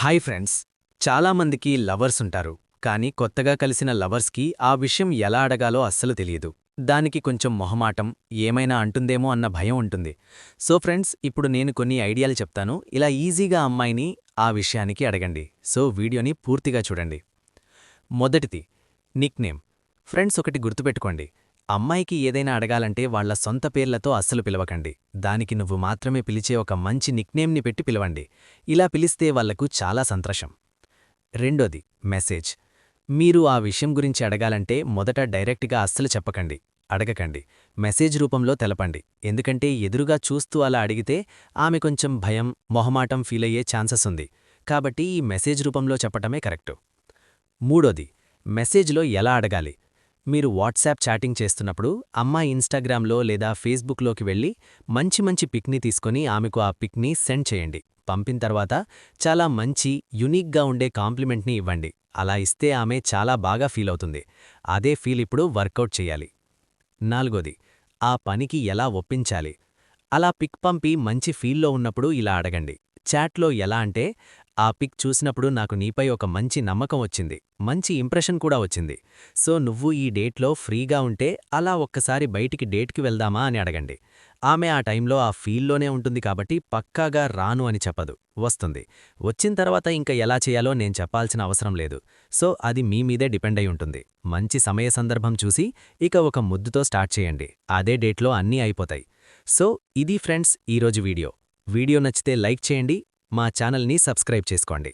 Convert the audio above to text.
Hi friends. చాలామందికి lovers ఉంటారు. కానీ కొత్తగా కలిసిన లవర్స్కి ఆ విషయం ఎలా అడగాలో అస్సలు తెలియదు. దానికి కొంచెం మొహమాటం, ఏమైనా అంటుందేమో అన్న భయం ఉంటుంది. సో ఫ్రెండ్స్, ఇప్పుడు నేను కొన్ని ఐడియాలు చెప్తాను. ఇలా ఈజీగా అమ్మాయిని ఆ విషయానికి అడగండి. సో వీడియోని పూర్తిగా చూడండి. మొదటిది, నిక్నేమ్. ఫ్రెండ్స్, ఒకటి గుర్తుపెట్టుకోండి. అమ్మాయికి ఏదైనా అడగాలంటే వాళ్ల సొంత పేర్లతో అస్సలు పిలవకండి. దానికి నువ్వు మాత్రమే పిలిచే ఒక మంచి నిక్నేమ్ని పెట్టి పిలవండి. ఇలా పిలిస్తే వాళ్లకు చాలా సంతోషం. రెండోది, మెసేజ్. మీరు ఆ విషయం గురించి అడగాలంటే మొదట డైరెక్ట్గా అస్సలు చెప్పకండి, అడగకండి. మెసేజ్ రూపంలో తెలపండి. ఎందుకంటే ఎదురుగా చూస్తూ అలా అడిగితే ఆమె కొంచెం భయం, మొహమాటం ఫీలయ్యే ఛాన్సెస్ ఉంది. కాబట్టి ఈ మెసేజ్ రూపంలో చెప్పటమే కరెక్టు. మూడోది, మెసేజ్లో ఎలా అడగాలి. మీరు వాట్సాప్ చాటింగ్ చేస్తున్నప్పుడు అమ్మాయి ఇన్స్టాగ్రామ్లో లేదా ఫేస్బుక్లోకి వెళ్ళి మంచి మంచి పిక్ని తీసుకొని ఆమెకు ఆ పిక్ని సెండ్ చేయండి. పంపిన తర్వాత చాలా మంచి, యునిక్గా ఉండే కాంప్లిమెంట్ని ఇవ్వండి. అలా ఇస్తే ఆమె చాలా బాగా ఫీలవుతుంది. అదే ఫీల్ ఇప్పుడు వర్కౌట్ చెయ్యాలి. నాలుగోది, ఆ పనికి ఎలా ఒప్పించాలి. అలా పిక్ పంపి మంచి ఫీల్లో ఉన్నప్పుడు ఇలా అడగండి. చాట్లో ఎలా అంటే, ఆ పిక్ చూసినప్పుడు నాకు నీపై ఒక మంచి నమ్మకం వచ్చింది, మంచి ఇంప్రెషన్ కూడా వచ్చింది. సో నువ్వు ఈ డేట్లో ఫ్రీగా ఉంటే అలా ఒక్కసారి బయటికి డేట్కి వెళ్దామా అని అడగండి. ఆమె ఆ టైంలో ఆ ఫీల్లోనే ఉంటుంది కాబట్టి పక్కాగా రాను అని చెప్పదు, వస్తుంది. వచ్చిన తర్వాత ఇంకా ఎలా చేయాలో నేను చెప్పాల్సిన అవసరం లేదు. సో అది మీ మీదే డిపెండ్ అయి ఉంటుంది. మంచి సమయ సందర్భం చూసి ఇక ఒక ముద్దుతో స్టార్ట్ చేయండి. అదే డేట్లో అన్నీ అయిపోతాయి. సో ఇది ఫ్రెండ్స్ ఈరోజు వీడియో. వీడియో నచ్చితే లైక్ చేయండి, మా ఛానల్ని సబ్స్క్రైబ్ చేసుకోండి.